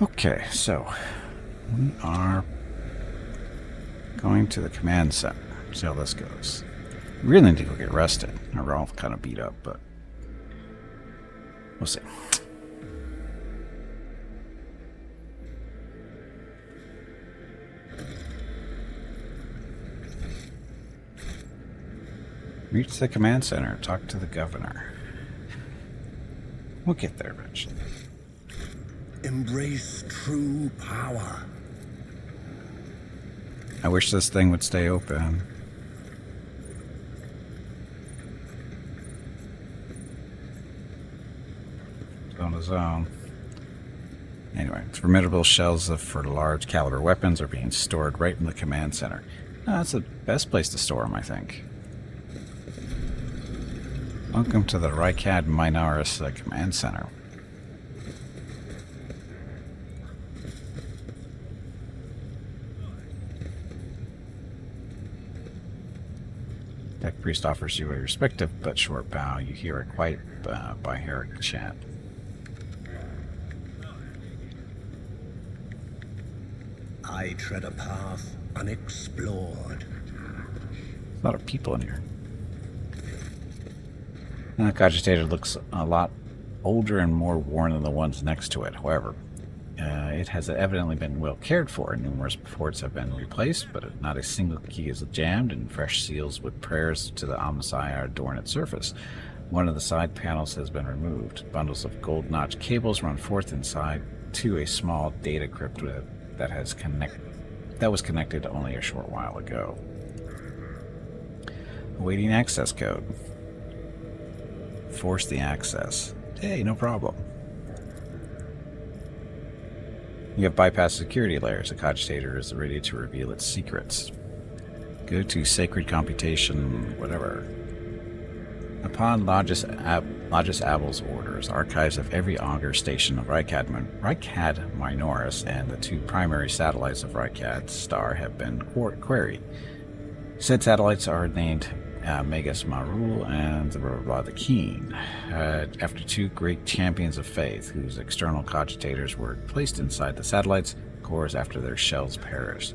Okay, so we are going to the command center. See how this goes. We really need to go get rested. We're all kind of beat up, but we'll see. Reach the command center. Talk to the governor. We'll get there eventually. Embrace true power. I wish this thing would stay open. On his own. Anyway, formidable shells for large caliber weapons are being stored right in the command center. That's the best place to store them, I think. Welcome to the Rycad Minoris Command Center. Tech Priest offers you a respectful but short bow. You hear a quiet Biharic chant. I tread a path unexplored. A lot of people in here. The cogitator looks a lot older and more worn than the ones next to it. However, it has evidently been well cared for. Numerous ports have been replaced, but not a single key is jammed, and fresh seals with prayers to the Omnissiah adorn its surface. One of the side panels has been removed. Bundles of gold-notched cables run forth inside to a small data crypt that was connected only a short while ago. Awaiting access code. Force the access. Hey, no problem. You have bypassed security layers. The cogitator is ready to reveal its secrets. Go to Sacred Computation, whatever. Upon Logis Abel's orders, archives of every augur station of Rycad Minoris and the two primary satellites of Rycad Star have been queried. Said satellites are named Magus Marul and the Keen, after two great champions of faith whose external cogitators were placed inside the satellites' cores after their shells perished.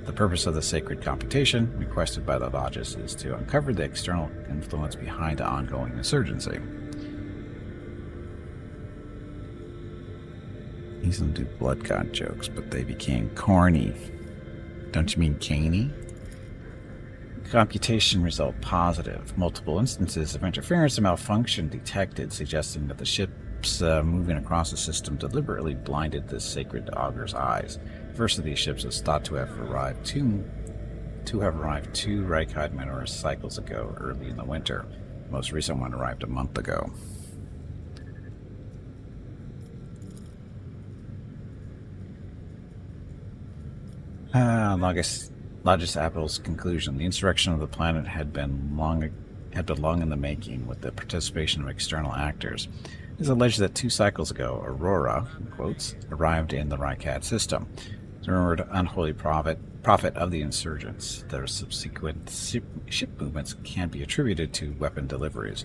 The purpose of the sacred computation, requested by the Logis, is to uncover the external influence behind the ongoing insurgency. These don't do blood god jokes, but they became corny. Don't you mean caney? Computation result positive. Multiple instances of interference and malfunction detected, suggesting that the ships moving across the system deliberately blinded the sacred augur's eyes. The first of these ships is thought to have arrived two Rycad Minoris cycles ago, early in the winter. The most recent one arrived a month ago. Logis Abel's conclusion. The insurrection of the planet had been long in the making, with the participation of external actors. It is alleged that 2 cycles ago, Aurora, in quotes, arrived in the Rycad system. The rumored unholy prophet of the insurgents. Their subsequent ship movements can be attributed to weapon deliveries.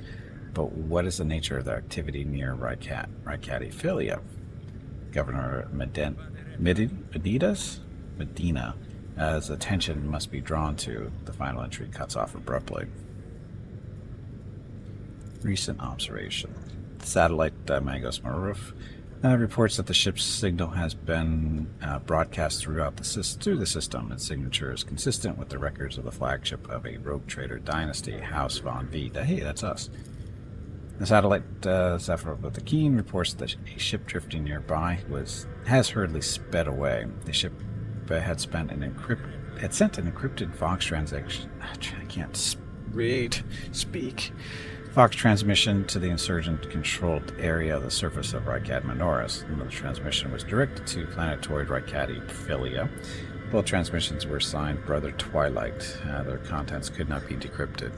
But what is the nature of their activity near Rycadiphilia? Governor Medina, as attention must be drawn to. The final entry cuts off abruptly. Recent observation. The satellite Magos Maruf reports that the ship's signal has been broadcast through the system. Its signature is consistent with the records of the flagship of a rogue trader dynasty, House von Vita. Hey, that's us. The satellite Zephyr of the Keen reports that a ship drifting nearby has hurriedly sped away. The ship had sent an encrypted Vox transaction. I can't speak. Vox transmission to the insurgent-controlled area of the surface of Rycad Minoris. The transmission was directed to planetoid Rycadiphilia. Both transmissions were signed Brother Twilight. Their contents could not be decrypted.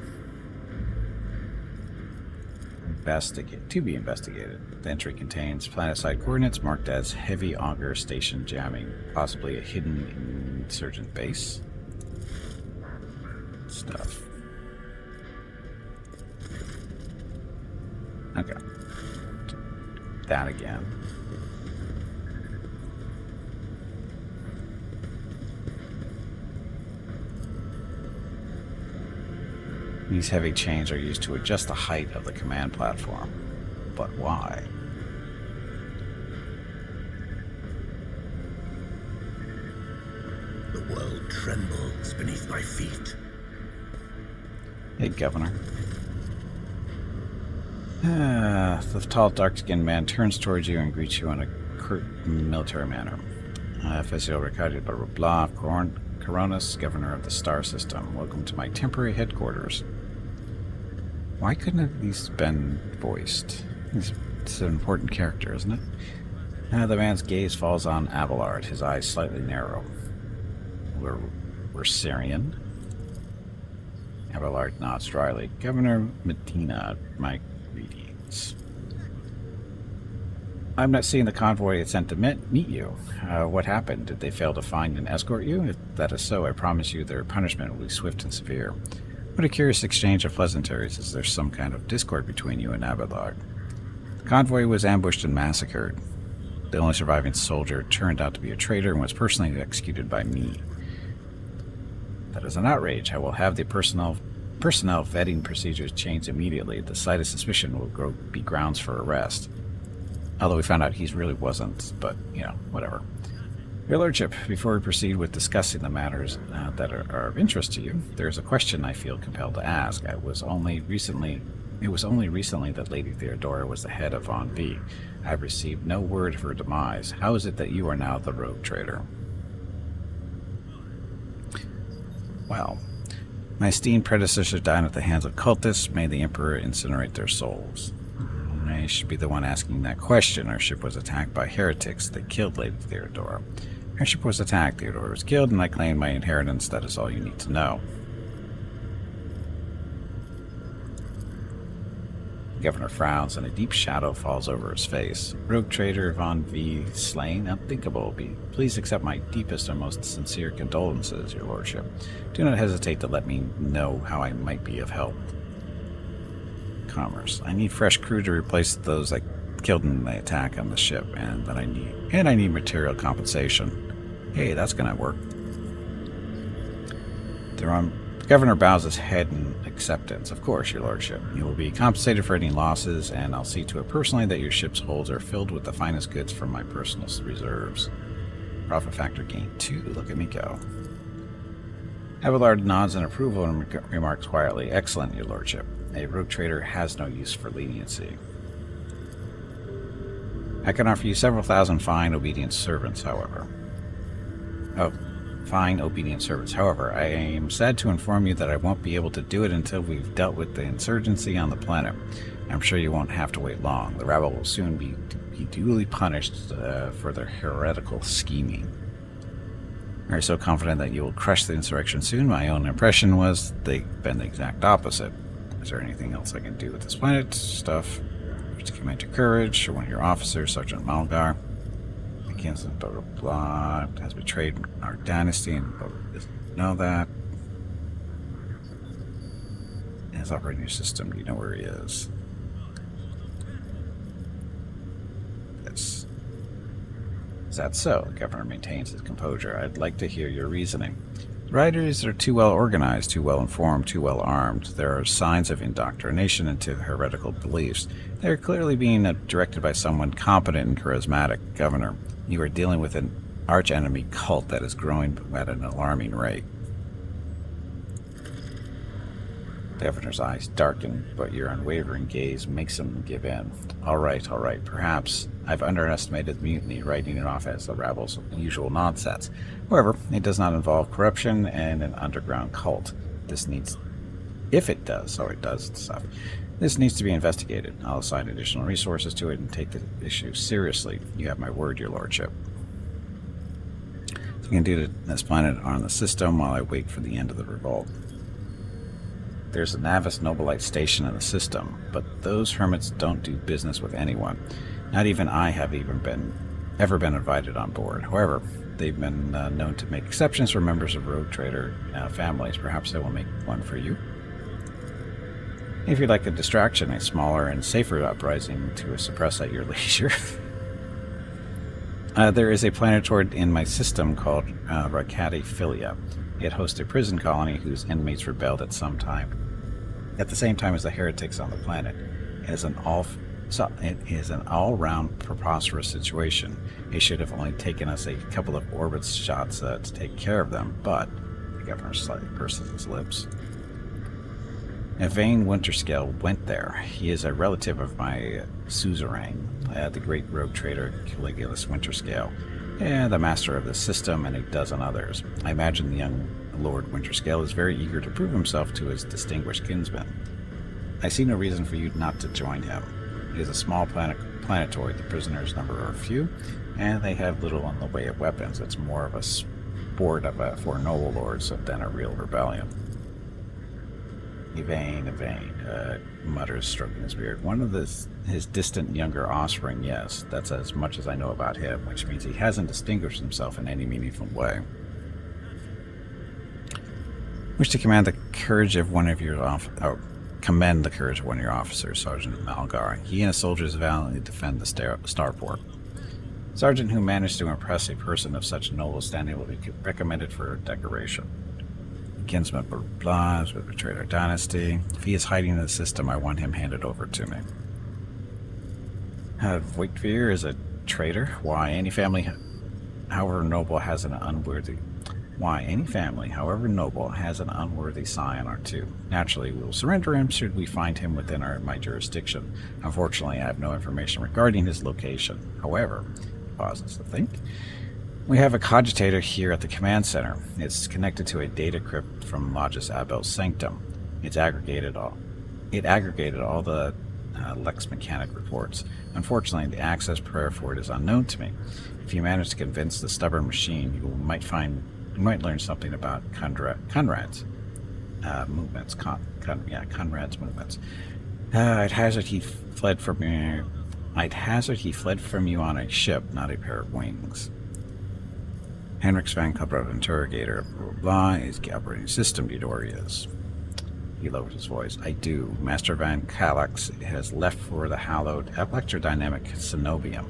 To be investigated. The entry contains planet-side coordinates marked as heavy augur station jamming, possibly a hidden insurgent base. Stuff. Okay. That again. These heavy chains are used to adjust the height of the command platform. But why? The world trembles beneath my feet. Hey, Governor. The tall, dark-skinned man turns towards you and greets you in a curt military manner. Oficial Ricardo blah Coronas, Governor of the Star System. Welcome to my temporary headquarters. Why couldn't it at least been voiced? It's an important character, isn't it? The man's gaze falls on Abelard, his eyes slightly narrow. We're Syrian? Abelard nods dryly. Governor Medina, my greetings. I'm not seeing the convoy it sent to meet you. What happened? Did they fail to find and escort you? If that is so, I promise you their punishment will be swift and severe. What a curious exchange of pleasantries. Is there some kind of discord between you and Abelard? The convoy was ambushed and massacred. The only surviving soldier turned out to be a traitor and was personally executed by me. That is an outrage. I will have the personnel vetting procedures changed immediately. The slightest suspicion will be grounds for arrest. Although we found out he really wasn't, but, whatever. Your Lordship, before we proceed with discussing the matters that are of interest to you, there is a question I feel compelled to ask. It was only recently that Lady Theodora was the head of Von V. I have received no word of her demise. How is it that you are now the rogue traitor? Well, my esteemed predecessors died at the hands of cultists. May the Emperor incinerate their souls. I should be the one asking that question. Our ship was attacked by heretics. They killed Lady Theodora. Our ship was attacked. Theodora was killed, and I claimed my inheritance. That is all you need to know. The Governor frowns, and a deep shadow falls over his face. Rogue traitor Von V. slain? Unthinkable. Please accept my deepest and most sincere condolences, Your Lordship. Do not hesitate to let me know how I might be of help. Commerce. I need fresh crew to replace those I killed in the attack on the ship, and I need material compensation. Hey, that's gonna work. The Governor bows his head in acceptance. Of course, Your Lordship. You will be compensated for any losses, and I'll see to it personally that your ship's holds are filled with the finest goods from my personal reserves. Profit factor gain 2. Look at me go. Abelard nods in approval and remarks quietly, Excellent, Your Lordship. A rogue trader has no use for leniency. I can offer you several thousand fine, obedient servants, however. I am sad to inform you that I won't be able to do it until we've dealt with the insurgency on the planet. I'm sure you won't have to wait long. The rabble will soon be duly punished for their heretical scheming. We are so confident that you will crush the insurrection soon. My own impression was they've been the exact opposite. Is there anything else I can do with this planet? Stuff to commend your courage, or one of your officers, Sergeant Malgar. Against blah blah blah, has betrayed our dynasty and doesn't know that. Is operating your system. Do you know where he is? Yes. Is that so? The Governor maintains his composure. I'd like to hear your reasoning. The riders are too well organized, too well informed, too well armed. There are signs of indoctrination into heretical beliefs. They are clearly being directed by someone competent and charismatic. Governor, you are dealing with an arch-enemy cult that is growing at an alarming rate. The Governor's eyes darken, but your unwavering gaze makes him give in. All right. Perhaps I've underestimated the mutiny, writing it off as the rabble's usual nonsense. However, it does not involve corruption and an underground cult. This needs to be investigated. I'll assign additional resources to it and take the issue seriously. You have my word, Your Lordship. So we can do this planet on the system while I wait for the end of the revolt. There's a Navis Nobilite station in the system, but those hermits don't do business with anyone. Not even I have ever been invited on board. However, they've been known to make exceptions for members of rogue trader families. Perhaps I will make one for you. If you'd like a distraction, a smaller and safer uprising to suppress at your leisure. There is a planetoid in my system called Rakati Philia. It hosts a prison colony whose inmates rebelled at some time. at the same time as the heretics on the planet. It is an all-round preposterous situation. It should have only taken us a couple of orbit shots to take care of them, but the governor slightly purses his lips. Yvain Winterscale went there. He is a relative of my suzerain, the great rogue trader Caligulus Winterscale, and the master of the system and a dozen others. I imagine the young Lord Winterscale is very eager to prove himself to his distinguished kinsman. I see no reason for you not to join him. It is a small planetoid. The prisoners' number are few, and they have little in the way of weapons. It's more of a sport for noble lords than a real rebellion. Yvain, mutters, stroking his beard. One of his distant younger offspring, yes. That's as much as I know about him, which means he hasn't distinguished himself in any meaningful way. Wish to commend the courage of one of your officers, Sergeant Malgar. He and his soldiers valiantly defend the starport. Sergeant who managed to impress a person of such noble standing will be recommended for decoration. Kinsman Blas would betray our dynasty. If he is hiding in the system, I want him handed over to me. Voigtveer is a traitor? Why, any family, however noble, has an unworthy scion or two. Naturally, we will surrender him should we find him within my jurisdiction. Unfortunately, I have no information regarding his location. However, pauses to think. We have a cogitator here at the command center. It's connected to a data crypt from Logis Abel's sanctum. It aggregated all the Lex Mechanic reports. Unfortunately, the access prayer for it is unknown to me. If you manage to convince the stubborn machine, you might learn something about Conrad's movements. Conrad's movements. I'd hazard he fled from you on a ship, not a pair of wings. Henriks van Clubroad, interrogator, blah, is the operating system Didorius. He lowered his voice. I do. Master Van Calax has left for the hallowed electrodynamic Cenobium.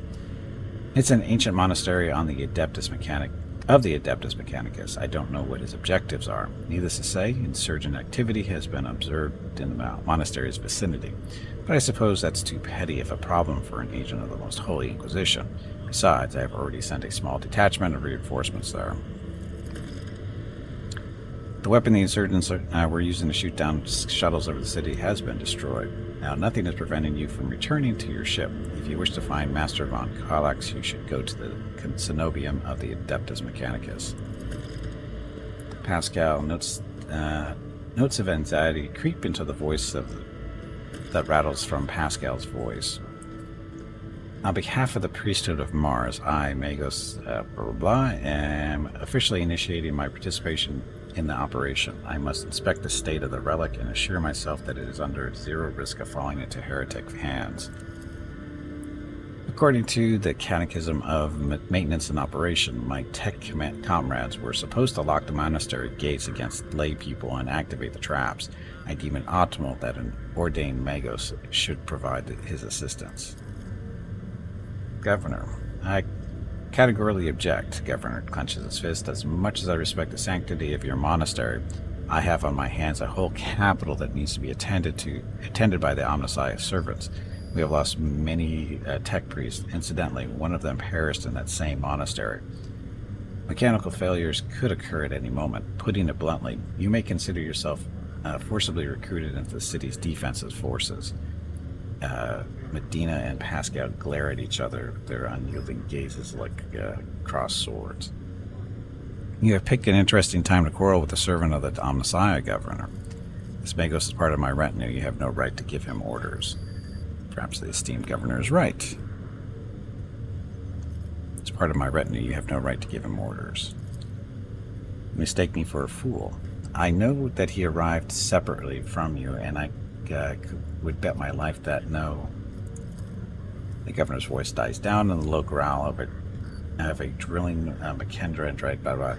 It's an ancient monastery on the Adeptus Mechanicus. I don't know what his objectives are. Needless to say, insurgent activity has been observed in the monastery's vicinity. But I suppose that's too petty of a problem for an agent of the Most Holy Inquisition. Besides, I have already sent a small detachment of reinforcements there. The weapon the insurgents were using to shoot down shuttles over the city has been destroyed. Now, nothing is preventing you from returning to your ship. If you wish to find Master von Kallax, you should go to the Cenobium of the Adeptus Mechanicus. Pascal, notes of anxiety creep into the voice that rattles from Pascal's voice. On behalf of the priesthood of Mars, I, Magos, am officially initiating my participation in the operation. I must inspect the state of the relic and assure myself that it is under zero risk of falling into heretic hands. According to the Catechism of Maintenance and Operation, my tech comrades were supposed to lock the monastery gates against lay people and activate the traps. I deem it optimal that an ordained Magos should provide his assistance. Governor, I categorically object. Governor clenches his fist. As much as I respect the sanctity of your monastery, I have on my hands a whole capital that needs to be attended by the Omnisci servants. We have lost many tech priests. Incidentally, one of them perished in that same monastery. Mechanical failures could occur at any moment. Putting it bluntly, you may consider yourself forcibly recruited into the city's defensive forces. Medina and Pascal glare at each other, their unyielding gazes like crossed swords. You have picked an interesting time to quarrel with the servant of the Omnisci, Governor. This Magos is part of my retinue. You have no right to give him orders. Perhaps the esteemed governor is right. As part of my retinue, you have no right to give him orders. You mistake me for a fool. I know that he arrived separately from you, and I would bet my life that no. The governor's voice dies down in the low growl of a drilling McKendra and dried baba.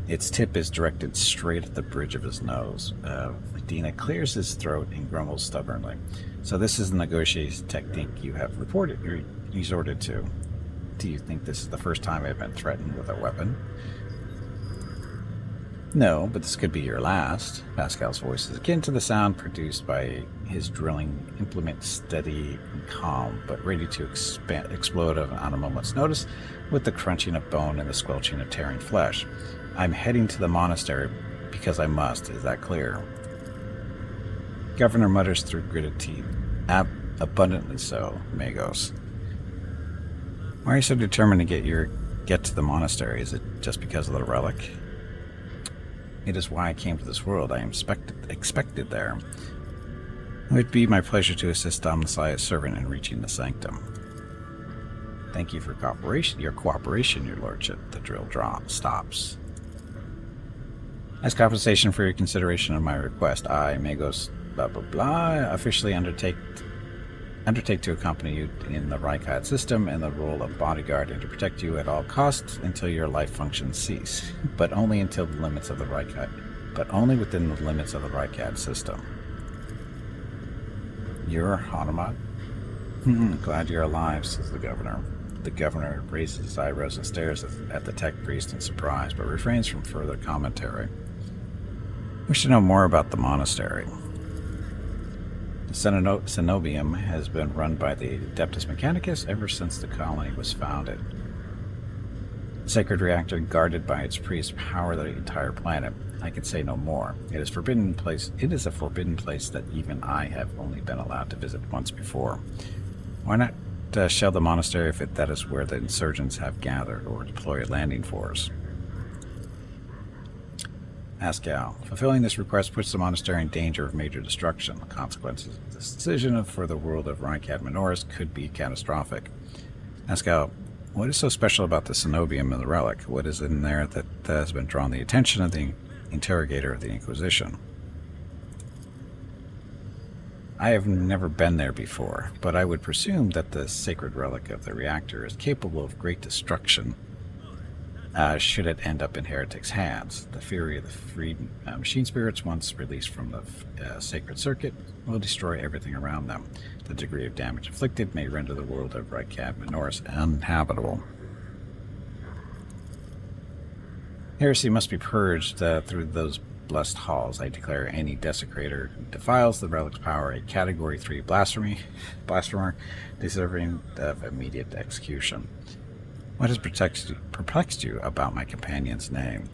Its tip is directed straight at the bridge of his nose. Medina clears his throat and grumbles stubbornly. So this is the negotiation technique you have resorted to. Do you think this is the first time I've been threatened with a weapon? No, but this could be your last. Pascal's voice is akin to the sound produced by his drilling implement, steady and calm, but ready to explode on a moment's notice with the crunching of bone and the squelching of tearing flesh. I'm heading to the monastery because I must. Is that clear? Governor mutters through gritted teeth. Abundantly so, Magos. Why are you so determined to get to the monastery? Is it just because of the relic? It is why I came to this world. I am expected there. It would be my pleasure to assist Omnissiah's servant in reaching the sanctum. Thank you for your cooperation, your lordship. The drill stops. As compensation for your consideration of my request, I, Magos, blah blah blah, officially undertake to accompany you in the Rykad system in the role of bodyguard and to protect you at all costs until your life functions cease, but only until the limits of the Rykad, but only within the limits of the Rykad system. You're Hanuman? Glad you're alive, says the governor. The governor raises his eyebrows and stares at the tech priest in surprise, but refrains from further commentary. Wish to know more about the monastery. The Cenobium has been run by the Adeptus Mechanicus ever since the colony was founded. The sacred reactor guarded by its priests power the entire planet. I can say no more. It is a forbidden place that even I have only been allowed to visit once before. Why not shell the monastery if that is where the insurgents have gathered, or deploy a landing force? Pascal. Fulfilling this request puts the monastery in danger of major destruction. The consequences of this decision for the world of Rykad Minoris could be catastrophic. Pascal, what is so special about the Cenobium and the relic? What is in there that has been drawn the attention of the interrogator of the Inquisition? I have never been there before, but I would presume that the sacred relic of the reactor is capable of great destruction should it end up in heretics' hands. The fury of the freed machine spirits, once released from the sacred circuit, will destroy everything around them. The degree of damage inflicted may render the world of Rykad Minoris uninhabitable. Heresy must be purged through those blessed halls. I declare any desecrator who defiles the relic's power a Category 3 blasphemer, deserving of immediate execution. What has perplexed you about my companion's name?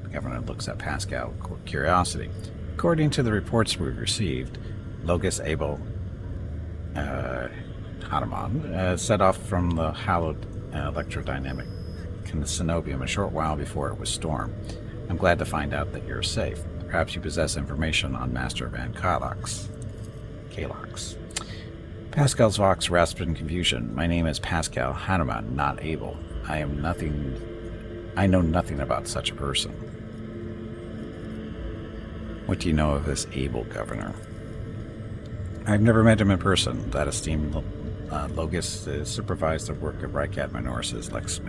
The governor looks at Pascal with curiosity. According to the reports we've received, Logos Abel Hanuman set off from the hallowed electrodynamic Cenobium a short while before it was stormed. I'm glad to find out that you're safe. Perhaps you possess information on Master Van Kalox. Pascal's vox rasped in confusion. My name is Pascal Hanuman, not Abel. I know nothing about such a person. What do you know of this Abel, Governor? I've never met him in person. That esteemed Logos supervised the work of Rykad Minoris' Lex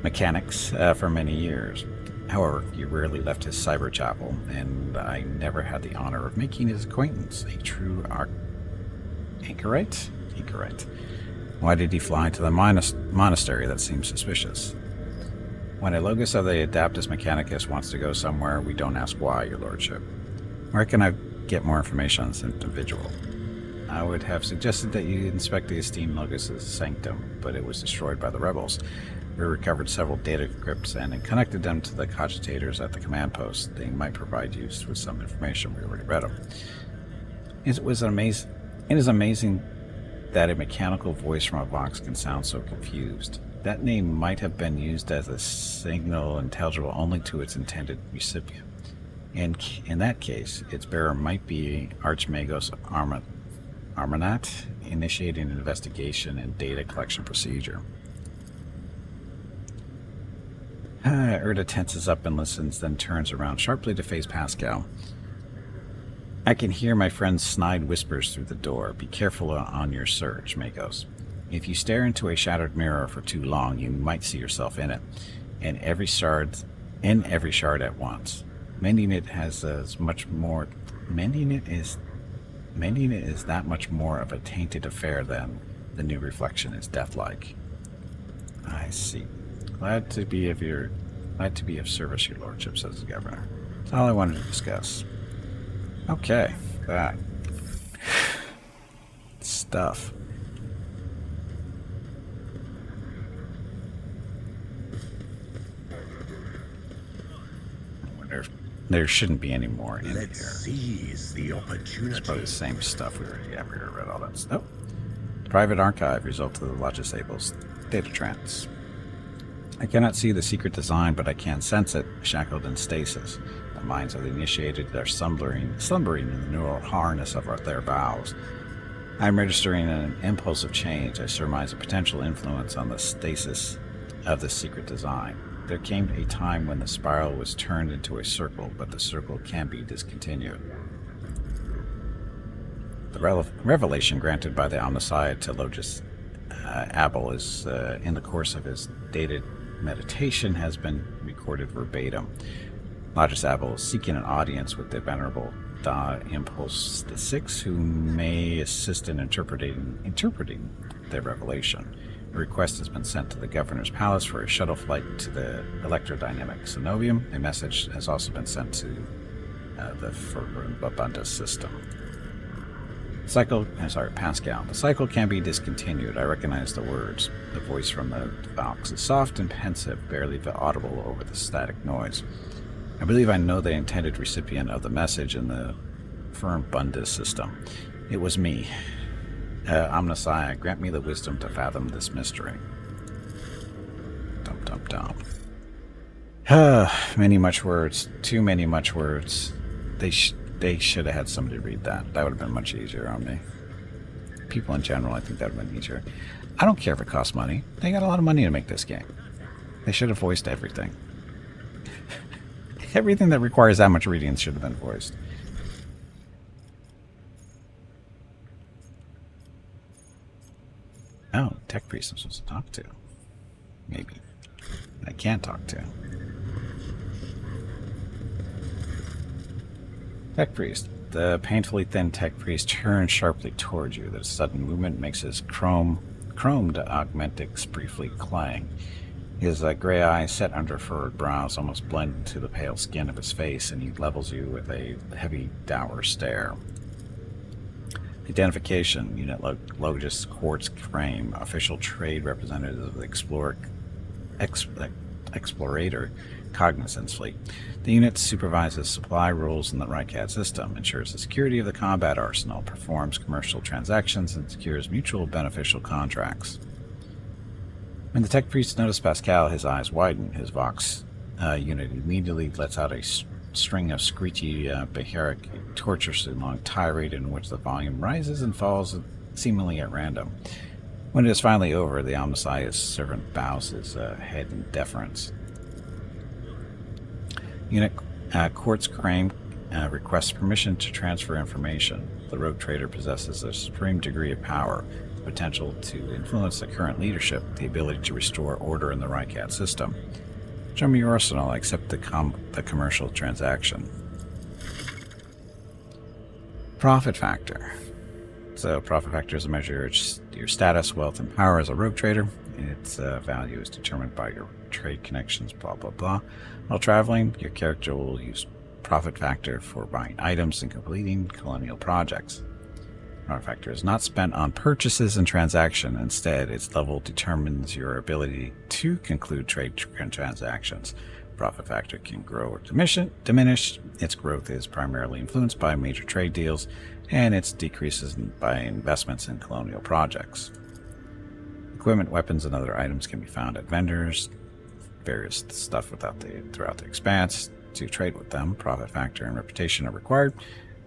Mechanics for many years. However, he rarely left his cyber chapel, and I never had the honor of making his acquaintance. A true anchorite? Why did he fly to the monastery? That seems suspicious. When a Logos of the Adeptus Mechanicus wants to go somewhere, we don't ask why, your lordship. Where can I get more information on this individual? I would have suggested that you inspect the esteemed Logos' sanctum, but it was destroyed by the rebels. We recovered several data crypts and connected them to the cogitators at the command post. They might provide you with some information. We already read them. It is amazing that a mechanical voice from a Vox can sound so confused. That name might have been used as a signal intelligible only to its intended recipient. And in that case, its bearer might be Archmagos Armanat, initiating an investigation and data collection procedure. Erda tenses up and listens, then turns around sharply to face Pascal. I can hear my friend's snide whispers through the door. Be careful on your search, Magos. If you stare into a shattered mirror for too long, you might see yourself in it, and every shard at once. Mending it is that much more of a tainted affair than the new reflection is deathlike. I see. Glad to be of your Glad to be of service, your lordship, says the governor. That's all I wanted to discuss. Okay, that. Stuff. There shouldn't be any more in Let's here. seize the It's opportunity. probably the same stuff we already read all that stuff. Private archive, result of the Logisable's data trance. I cannot see the secret design, but I can sense it, shackled in stasis. The minds of the initiated are slumbering in the neural harness of their vows. I am registering an impulse of change. I surmise a potential influence on the stasis of the secret design. There came a time when the spiral was turned into a circle, but the circle can be discontinued. The revelation granted by the Omnissiah to Logis Abel is, in the course of his dated meditation, has been recorded verbatim. Logis Abel is seeking an audience with the Venerable Da Impulse the Sixth, who may assist in interpreting the revelation. A request has been sent to the governor's palace for a shuttle flight to the electrodynamic synovium. A message has also been sent to the Babunda system. Pascal. The cycle can be discontinued. I recognize the words. The voice from the Valks is soft and pensive, barely audible over the static noise. I believe I know the intended recipient of the message in the firm Bunda system. It was me. Omnissiah, grant me the wisdom to fathom this mystery. Dum dum dum. Many much words. Too many much words. They should have had somebody read that. That would have been much easier on me. People in general, I think that would have been easier. I don't care if it costs money. They got a lot of money to make this game. They should have voiced everything. Everything that requires that much reading should have been voiced. Oh, tech priest I'm supposed to talk to. Maybe. I can't talk to. Tech priest. The painfully thin tech priest turns sharply towards you. The sudden movement makes his chromed augmentics briefly clang. His gray eyes set under furrowed brows almost blend into the pale skin of his face, and he levels you with a heavy, dour stare. Identification, Unit Logis Quartz Frame, official trade representative of the Explorator Cognizance Fleet. The unit supervises supply rules in the Rycat system, ensures the security of the combat arsenal, performs commercial transactions, and secures mutual beneficial contracts. When the tech priest noticed Pascal, his eyes widen. His Vox unit immediately lets out a string of screechy, Beharic, torturously long tirade in which the volume rises and falls seemingly at random. When it is finally over, the Omnissiah's servant bows his head in deference. Unit Quartz Crane requests permission to transfer information. The rogue trader possesses a supreme degree of power, the potential to influence the current leadership, the ability to restore order in the Rycat system. Show me your arsenal. I accept the commercial transaction. Profit factor. So, profit factor is a measure of your status, wealth, and power as a rogue trader. Its value is determined by your trade connections, blah, blah, blah. While traveling, your character will use profit factor for buying items and completing colonial projects. Profit factor is not spent on purchases and transaction. Instead, its level determines your ability to conclude trade transactions. Profit factor can grow or diminish. Its growth is primarily influenced by major trade deals, and its decreases by investments in colonial projects. Equipment, weapons, and other items can be found at vendors. Various stuff throughout the expanse. To trade with them, profit factor and reputation are required.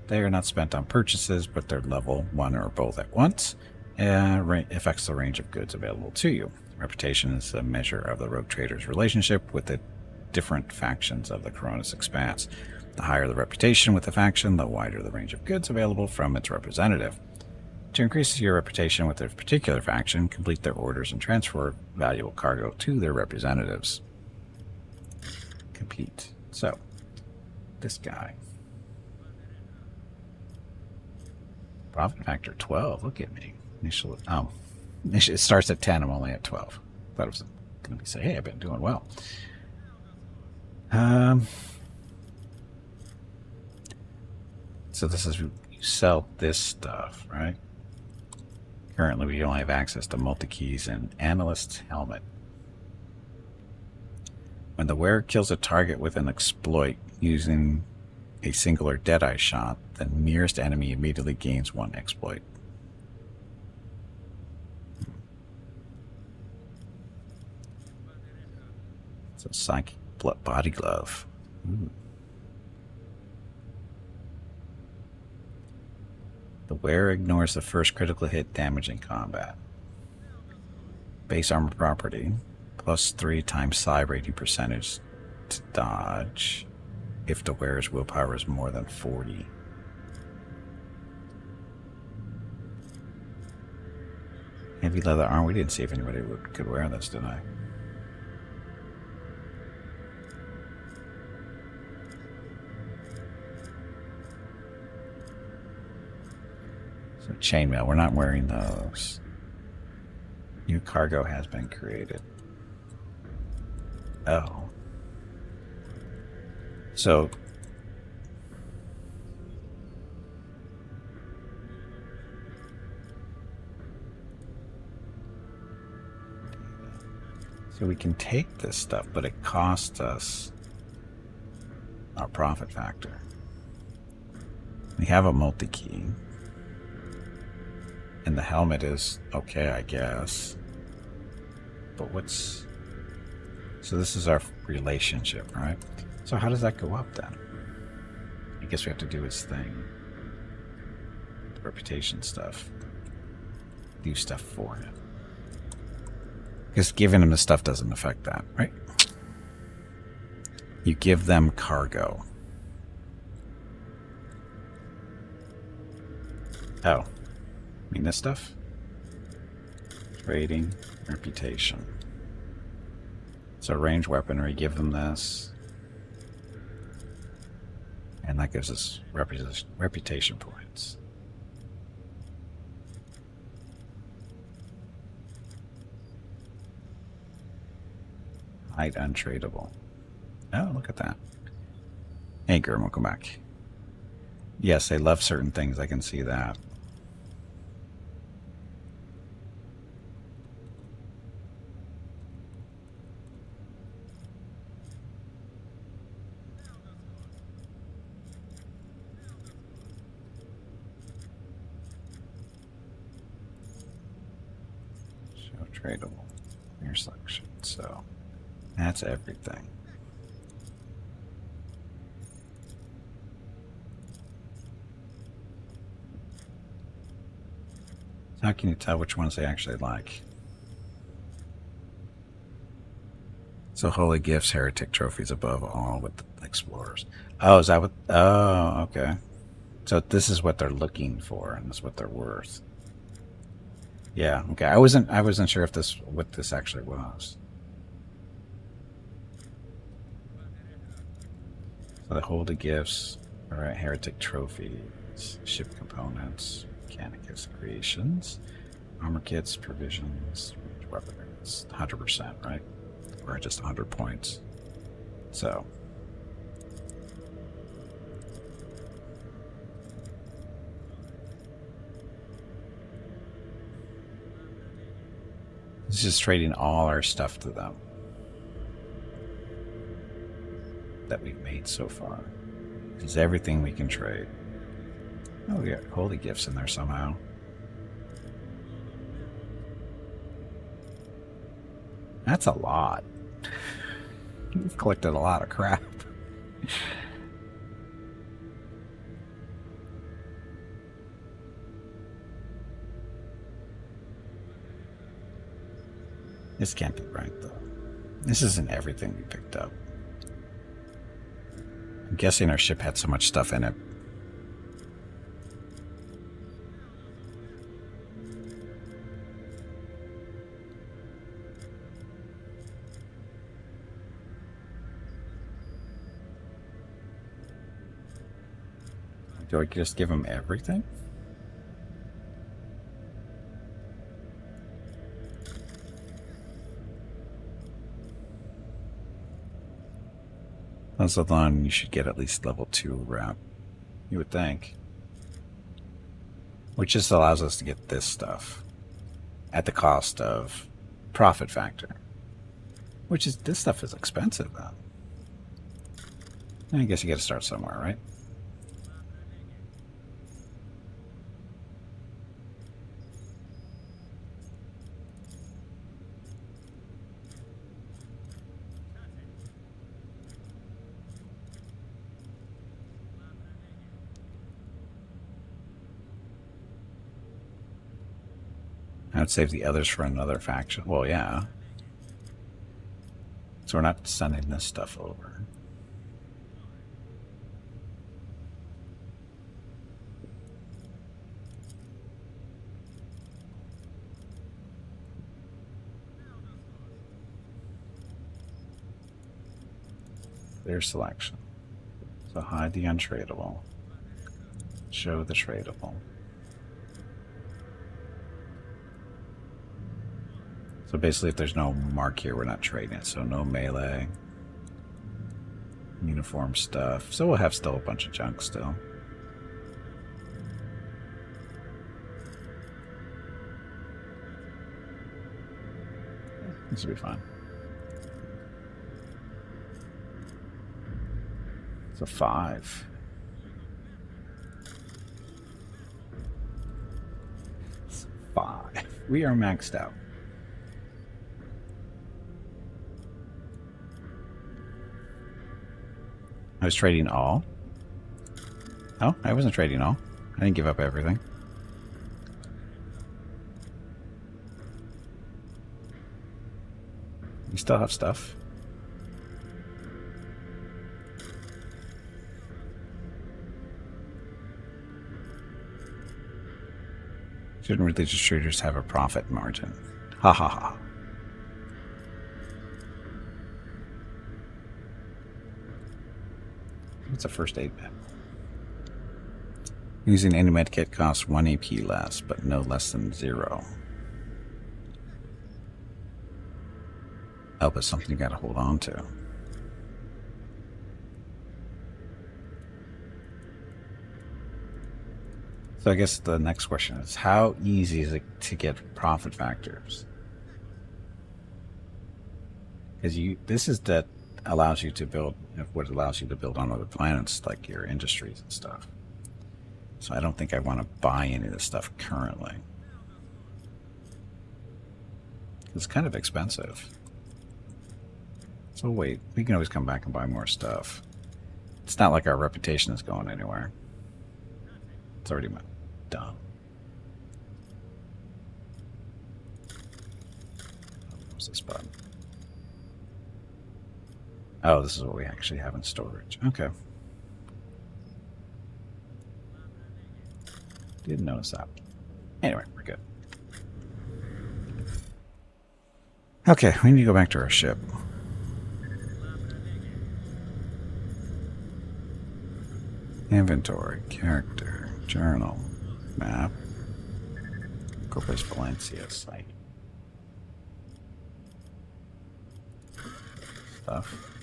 They are not spent on purchases, but they're level one or both at once. Affects the range of goods available to you. Reputation is a measure of the rogue trader's relationship with the different factions of the Coronis Expanse. The higher the reputation with the faction, the wider the range of goods available from its representative. To increase your reputation with a particular faction, complete their orders and transfer valuable cargo to their representatives. Compete. So, this guy. Profit factor 12. Look at me. It starts at 10. I'm only at 12. Thought it was going to say, hey, I've been doing well. So this is, you sell this stuff, right? Currently, we only have access to multi-keys and Analyst's Helmet. When the wearer kills a target with an exploit using a singular Deadeye shot, the nearest enemy immediately gains 1 exploit. It's a Psychic Body Glove. Ooh. The wearer ignores the first critical hit damage in combat. Base armor property, +3 times psi rating percentage to dodge if the wearer's willpower is more than 40. Heavy leather armor. We didn't see if anybody could wear this, did I? So chainmail, we're not wearing those. New cargo has been created. Oh. So we can take this stuff, but it costs us our profit factor. We have a multi-key. And the helmet is okay, I guess. But what's... So this is our relationship, right? So how does that go up then? I guess we have to do his thing. The reputation stuff. Do stuff for him. Because giving him the stuff doesn't affect that, right? You give them cargo. Oh. I mean this stuff? Trading, reputation. So range weaponry, give them this. And that gives us reputation points. Hide untradeable. Oh, look at that. Hey, Gurm, welcome back. Yes, they love certain things. I can see that. Tradable. Your selection. So that's everything. How can you tell which ones they actually like? So holy gifts, heretic trophies above all with the explorers. Oh, is that what? Oh, okay. So this is what they're looking for, and this is what they're worth. Yeah, okay. I wasn't sure if what this actually was. So the holy gifts, all right, heretic trophies, ship components, mechanicus creations, armor kits, provisions, weaponry. It's 100%, right? Or just 100 points. So it's just trading all our stuff to them that we've made so far. It's everything we can trade. Oh, we got holy gifts in there somehow. That's a lot. We've collected a lot of crap. This can't be right, though. This isn't everything we picked up. I'm guessing our ship had so much stuff in it. Do I just give them everything? Muzzle on, you should get at least level 2 rep. You would think. Which just allows us to get this stuff at the cost of profit factor. Which is, this stuff is expensive though. I guess you gotta start somewhere, right? I would save the others for another faction. Well, yeah. So we're not sending this stuff over. Their selection. So hide the untradeable. Show the tradable. So basically, if there's no mark here, we're not trading it. So no melee, uniform stuff. So we'll have still a bunch of junk still. This will be fine. It's a 5. It's 5. We are maxed out. I was trading all. Oh, I wasn't trading all. I didn't give up everything. You still have stuff. Shouldn't religious traders have a profit margin? Ha ha ha. What's a first aid med? Using any med kit costs 1 AP less, but no less than 0. Oh, but something you gotta hold on to. So I guess the next question is, how easy is it to get profit factors? Because this is that allows you to build, what allows you to build on other planets, like your industries and stuff. So I don't think I want to buy any of this stuff currently. It's kind of expensive. So wait, we can always come back and buy more stuff. It's not like our reputation is going anywhere. It's already done. What's this button? Oh, this is what we actually have in storage. Okay. Didn't notice that. Anyway, we're good. Okay, we need to go back to our ship. Inventory, character, journal, map, Corpus Valencia site. Stuff.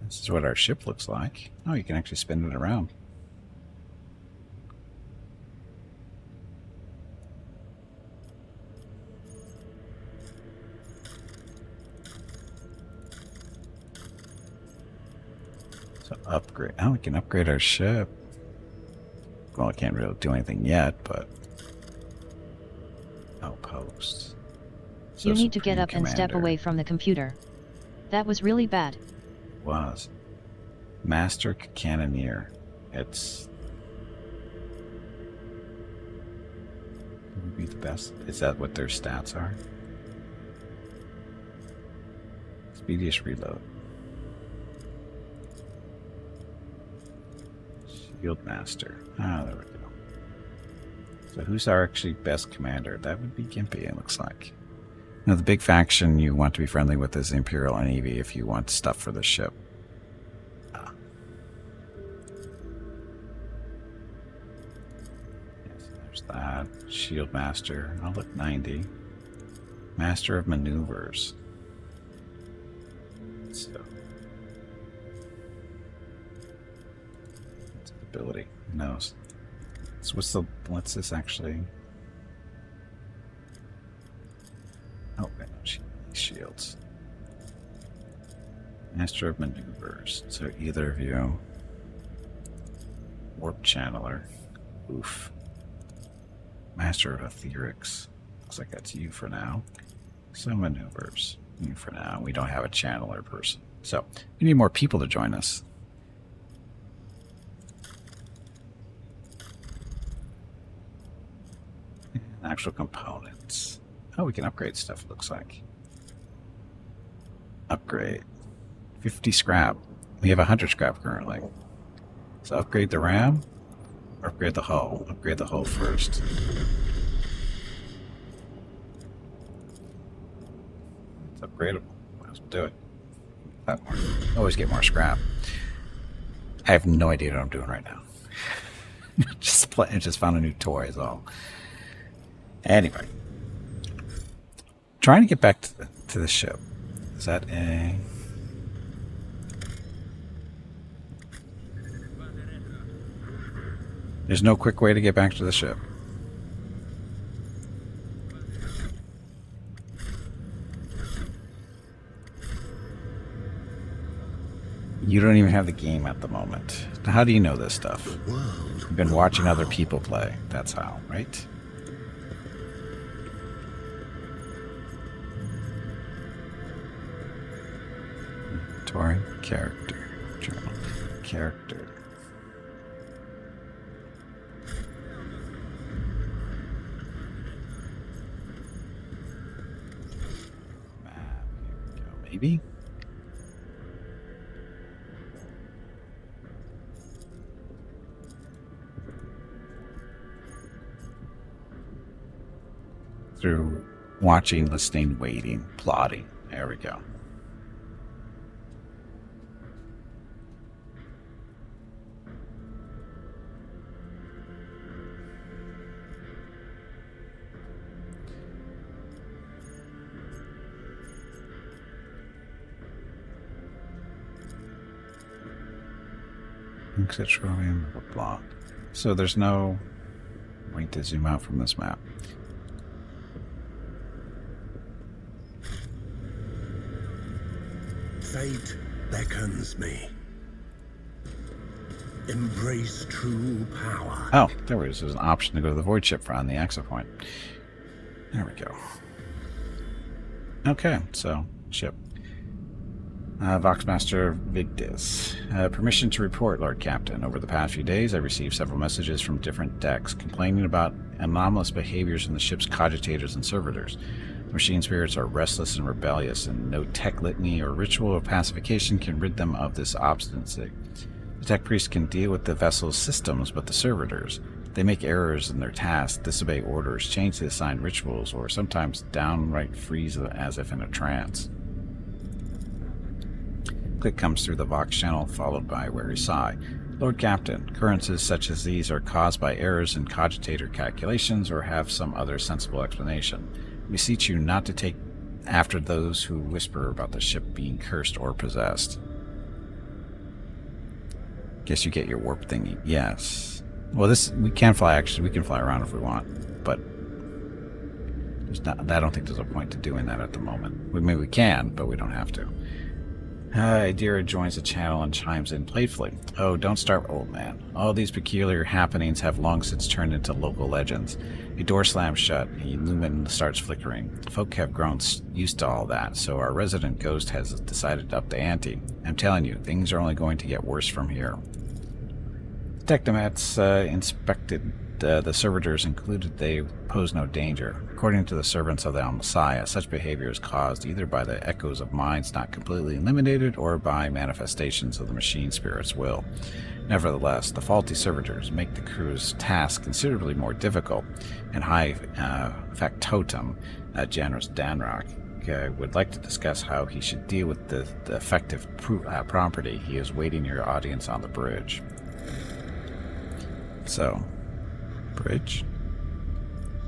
This is what our ship looks like. Oh, you can actually spin it around. So upgrade. Oh, we can upgrade our ship. Well, I can't really do anything yet, but... Outposts. So you need to get Supreme up and step Commander. away from the computer. That was really bad. Was Master Cannoneer. It's would be the best. Is that what their stats are? Speediest reload. Shield Master. Ah, there we go. So who's our actually best commander? That would be Gimpy, it looks like. Now, the big faction you want to be friendly with is Imperial Navy if you want stuff for the ship. Yes, there's that. Shield Master. I'll look 90. Master of Maneuvers. So, what's the ability? Who knows? So what's this actually? Oh, wait, no, shields. Master of Maneuvers. So either of you. Warp Channeler. Oof. Master of Etherics. Looks like that's you for now. So Maneuvers. You for now. We don't have a Channeler person. So we need more people to join us. Actual components. Oh, we can upgrade stuff, it looks like. Upgrade. 50 scrap. We have 100 scrap currently. So upgrade the RAM, or upgrade the hull. Upgrade the hull first. It's upgradable. Might as well do it. That more. Always get more scrap. I have no idea what I'm doing right now. Just found a new toy is all. Anyway. Trying to get back to the ship. Is that a... There's no quick way to get back to the ship. You don't even have the game at the moment. How do you know this stuff? You've been watching other people play. That's how, right? Inventory, character, journal, character. Maybe? Through watching, listening, waiting, plotting. There we go. Petroleum, blah, blah. So there's no way to zoom out from this map. Fate beckons me. Embrace true power. Oh, there it is. There's an option to go to the void ship on the access point. There we go. Okay, so ship. Voxmaster Vigdis. Permission to report, Lord Captain. Over the past few days, I received several messages from different decks complaining about anomalous behaviors in the ship's cogitators and servitors. Machine spirits are restless and rebellious, and no tech litany or ritual of pacification can rid them of this obstinacy. The tech priests can deal with the vessel's systems, but the servitors, they make errors in their tasks, disobey orders, change the assigned rituals, or sometimes downright freeze as if in a trance. Click comes through the Vox channel, followed by a wary sigh. Lord Captain, occurrences such as these are caused by errors in cogitator calculations or have some other sensible explanation. We beseech you not to take after those who whisper about the ship being cursed or possessed. Guess you get your warp thingy. Yes. Well, we can fly, actually. We can fly around if we want, but I don't think there's a point to doing that at the moment. Maybe we can, but we don't have to. Idira joins the channel and chimes in playfully. Oh, don't start, old man. All these peculiar happenings have long since turned into local legends. A door slams shut, a lumen starts flickering. Folk have grown used to all that, so our resident ghost has decided to up the ante. I'm telling you, things are only going to get worse from here. The Technomats inspected the servitors and concluded they pose no danger. According to the servants of the Messiah, such behavior is caused either by the echoes of minds not completely eliminated or by manifestations of the machine spirit's will. Nevertheless, the faulty servitors make the crew's task considerably more difficult, and High Factotum, Janus Danrock, would like to discuss how he should deal with the effective property. He is waiting your audience on the bridge. So, bridge?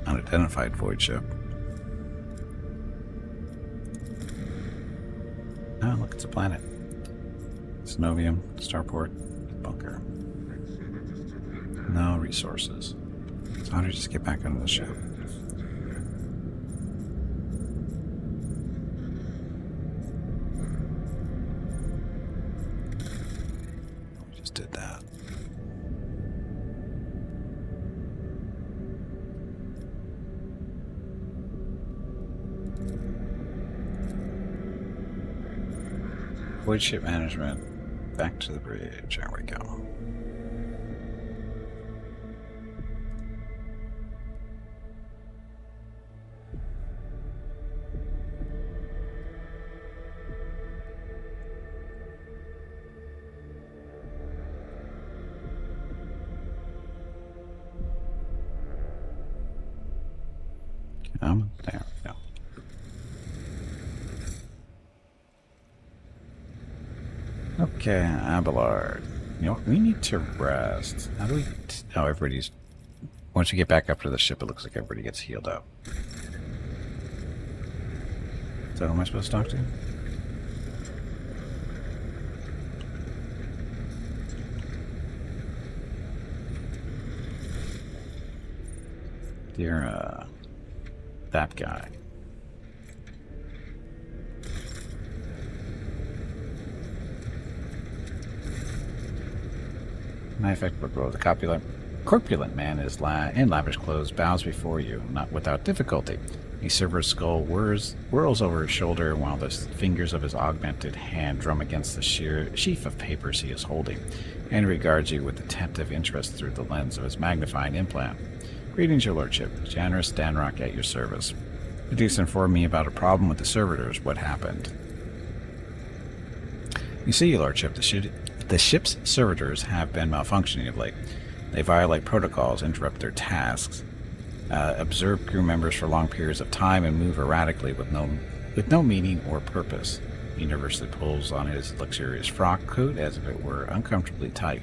Unidentified void ship. Oh, look, it's a planet. Synovium, starport, bunker. No resources. So how do you just get back onto the ship? We just did that. Void ship management. Back to the bridge. There we go. There we go. Okay, Abelard. You know what? We need to rest. How do we... Oh, everybody's... Once we get back up to the ship, it looks like everybody gets healed up. So who am I supposed to talk to? Dear, that guy. My effect would grow. The corpulent man is in lavish clothes bows before you, not without difficulty. A silver's skull whirls over his shoulder while the fingers of his augmented hand drum against the sheaf of papers he is holding, and regards you with attentive interest through the lens of his magnifying implant. Greetings, your lordship. Generous Danrock at your service. Please inform me about a problem with the servitors. What happened? You see, your lordship, the ship's servitors have been malfunctioning of late. They violate protocols, interrupt their tasks, observe crew members for long periods of time, and move erratically with no meaning or purpose. He nervously pulls on his luxurious frock coat as if it were uncomfortably tight.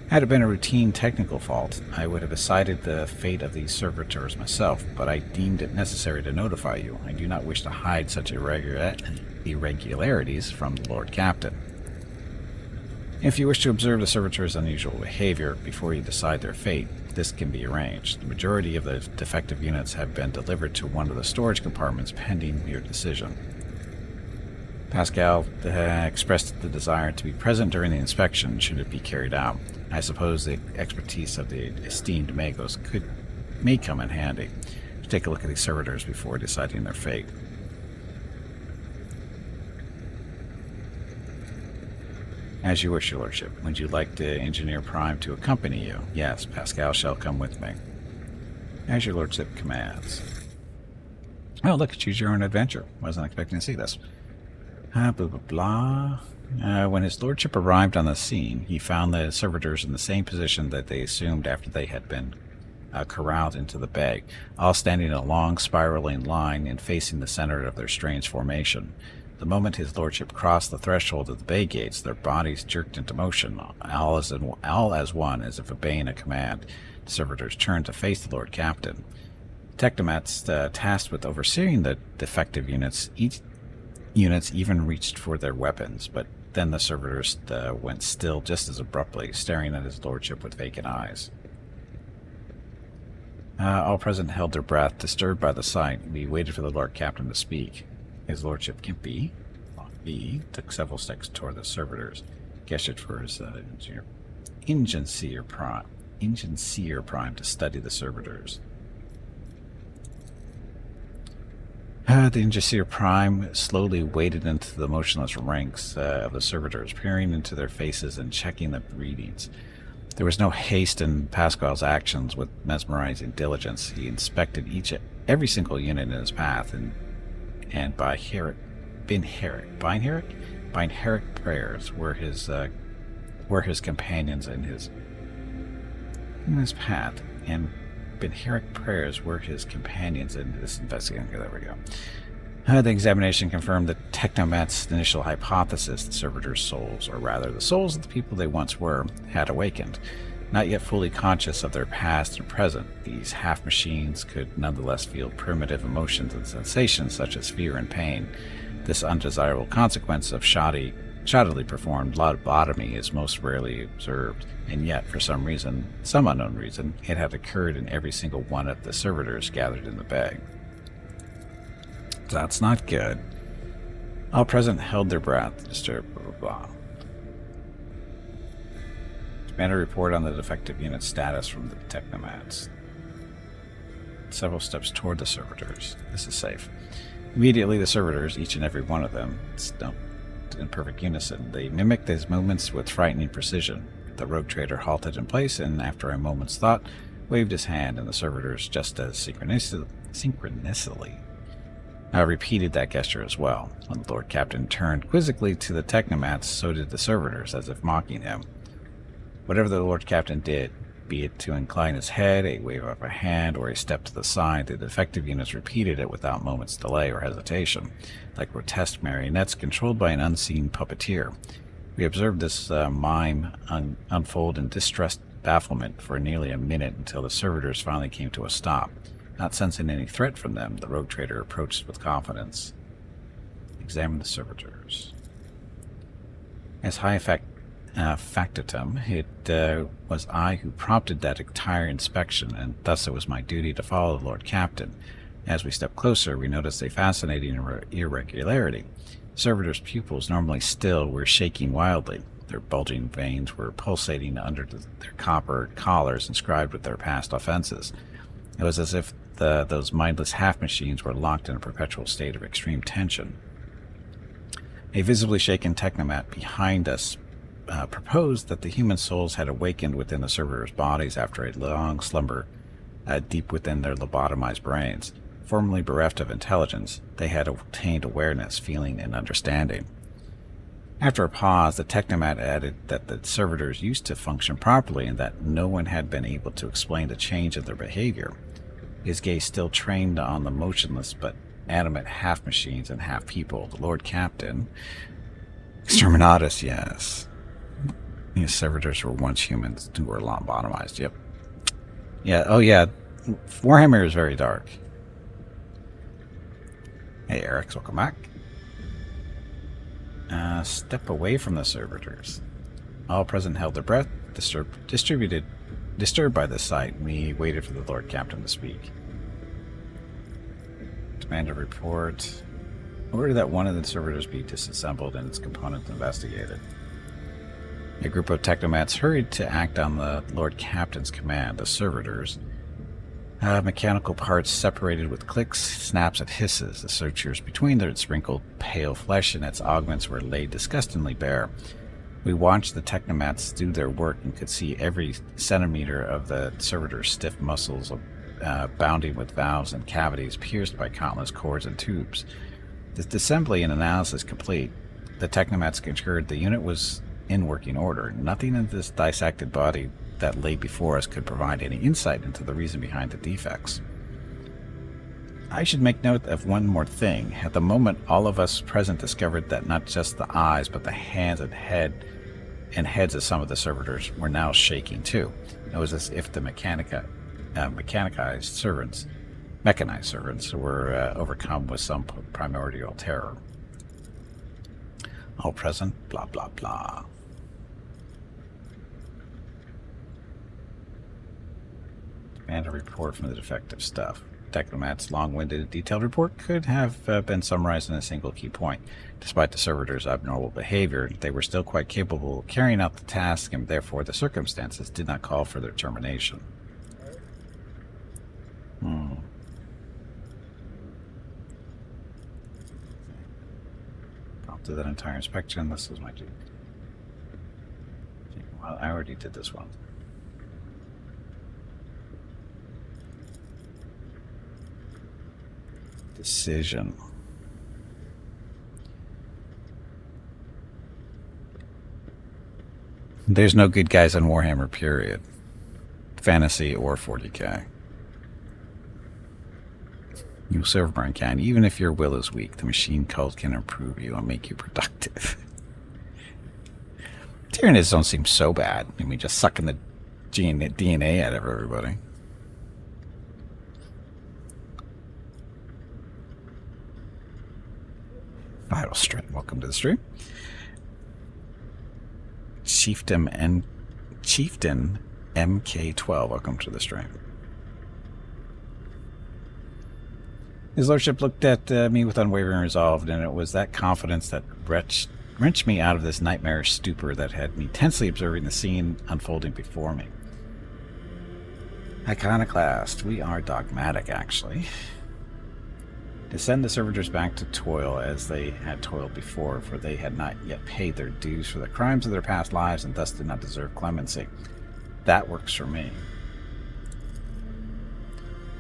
Had it been a routine technical fault, I would have decided the fate of these servitors myself, but I deemed it necessary to notify you. I do not wish to hide such irregularities from the Lord Captain. If you wish to observe the servitors' unusual behavior before you decide their fate, this can be arranged. The majority of the defective units have been delivered to one of the storage compartments pending your decision. Pascal expressed the desire to be present during the inspection should it be carried out. I suppose the expertise of the esteemed Magos may come in handy. Take a look at these servitors before deciding their fate. As you wish, your lordship. Would you like the Engineer Prime to accompany you? Yes, Pascal shall come with me. As your lordship commands. Oh, look, choose your own adventure. Wasn't expecting to see this. Blah, blah, blah. When his lordship arrived on the scene, he found the servitors in the same position that they assumed after they had been corralled into the bay, all standing in a long, spiraling line and facing the center of their strange formation. The moment his lordship crossed the threshold of the bay gates, their bodies jerked into motion, all as one, as if obeying a command. The servitors turned to face the Lord Captain. Technomats tasked with overseeing the defective units even reached for their weapons, but then the servitors went still just as abruptly, staring at his lordship with vacant eyes. All present held their breath, disturbed by the sight. We waited for the Lord Captain to speak. His lordship Gimpy took several steps toward the servitors, gestured for his Ingenseer Prime to study the servitors. The Ingenseer Prime slowly waded into the motionless ranks of the servitors, peering into their faces and checking the readings. There was no haste in Pascal's actions. With mesmerizing diligence, he inspected every single unit in his path, and by Beinherrick prayers were his companions in his path, and Beinherrick prayers were his companions in this investigation. There we go. The examination confirmed the Technomat's initial hypothesis: the servitors' souls, or rather the souls of the people they once were, had awakened. Not yet fully conscious of their past and present, these half-machines could nonetheless feel primitive emotions and sensations such as fear and pain. This undesirable consequence of shoddily performed lobotomy is most rarely observed, and yet, for some unknown reason, it had occurred in every single one of the servitors gathered in the bay. That's not good. All present held their breath, disturbed, blah, blah, blah. Demand a report on the defective unit status from the technomats. Several steps toward the servitors. This is safe. Immediately, the servitors, each and every one of them, stumped in perfect unison. They mimicked his movements with frightening precision. The rogue trader halted in place and, after a moment's thought, waved his hand, and the servitors, just as synchronously, repeated that gesture as well. When the Lord Captain turned quizzically to the technomats, so did the servitors, as if mocking him. Whatever the Lord Captain did, be it to incline his head, a wave of a hand, or a step to the side, the defective units repeated it without a moment's delay or hesitation, like grotesque marionettes controlled by an unseen puppeteer. We observed this mime unfold in distressed bafflement for nearly a minute until the servitors finally came to a stop. Not sensing any threat from them, the rogue trader approached with confidence. Examined the servitors. As high factotum, it was I who prompted that entire inspection, and thus it was my duty to follow the Lord Captain. As we stepped closer, we noticed a fascinating irregularity. Servitors' pupils, normally still, were shaking wildly. Their bulging veins were pulsating under their copper collars inscribed with their past offenses. It was as if those mindless half-machines were locked in a perpetual state of extreme tension. A visibly shaken technomat behind us proposed that the human souls had awakened within the servitors' bodies after a long slumber deep within their lobotomized brains. Formerly bereft of intelligence, they had obtained awareness, feeling, and understanding. After a pause, the technomat added that the servitors used to function properly and that no one had been able to explain the change in their behavior. His gaze still trained on the motionless but animate half-machines and half-people. The Lord Captain... Exterminatus, yes. These servitors were once humans who were lobotomized, yep. Yeah, oh yeah, Warhammer is very dark. Hey, Eric, welcome back. Step away from the servitors. All present held their breath, disturbed by this sight. We waited for the Lord Captain to speak. Demand a report. Order that one of the servitors be disassembled and its components investigated. A group of technomats hurried to act on the Lord Captain's command. The servitors, mechanical parts separated with clicks, snaps, and hisses. The sutures between their sprinkled pale flesh and its augments were laid disgustingly bare. We watched the technomats do their work and could see every centimeter of the servitor's stiff muscles bounding with valves and cavities pierced by countless cords and tubes. The assembly and analysis complete, the technomats concurred the unit was in working order. Nothing in this dissected body that lay before us could provide any insight into the reason behind the defects. I should make note of one more thing. At the moment, all of us present discovered that not just the eyes, but the hands and heads of some of the servitors were now shaking too. It was as if the mechanized servants were overcome with some primordial terror. All present, blah, blah, blah. Demand a report from the defective stuff. Technomat's long-winded, detailed report could have been summarized in a single key point. Despite the servitors' abnormal behavior, they were still quite capable of carrying out the task, and therefore the circumstances did not call for their termination. Prompted that entire inspection. This was my duty. Well, I already did this one. Decision. There's no good guys on Warhammer, period. Fantasy or 40k. You Silverburn can. Even if your will is weak, the machine cult can improve you and make you productive. Tyranids don't seem so bad. I mean, just sucking the DNA out of everybody. Vital Strength, welcome to the stream. Chieftain MK12, welcome to the stream. His Lordship looked at me with unwavering resolve, and it was that confidence that wrenched me out of this nightmarish stupor that had me tensely observing the scene unfolding before me. Iconoclast, we are dogmatic, actually. To send the servitors back to toil as they had toiled before, for they had not yet paid their dues for the crimes of their past lives and thus did not deserve clemency. That works for me.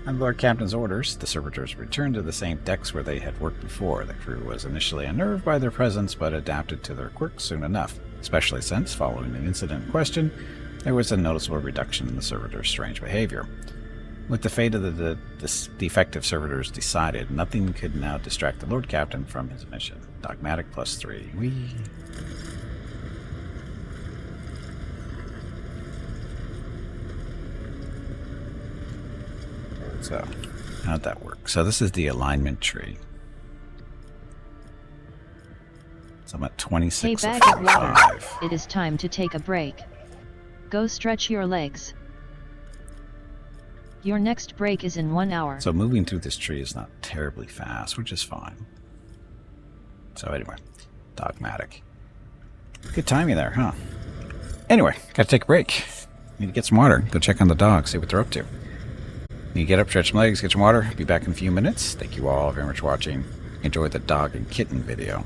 On the Lord Captain's orders, the servitors returned to the same decks where they had worked before. The crew was initially unnerved by their presence, but adapted to their quirks soon enough, especially since, following the incident in question, there was a noticeable reduction in the servitors' strange behavior. With the fate of the defective servitors decided, nothing could now distract the Lord Captain from his mission. Dogmatic +3. Whee! So, how'd that work? So this is the alignment tree. So I'm at 26 Hey, of bag of water. 45. It is time to take a break. Go stretch your legs. Your next break is in 1 hour. So moving through this tree is not terribly fast, which is fine. So anyway, dogmatic. Good timing there, huh? Anyway, gotta take a break. Need to get some water. Go check on the dogs, see what they're up to. Need to get up, stretch some legs, get some water. Be back in a few minutes. Thank you all very much for watching. Enjoy the dog and kitten video.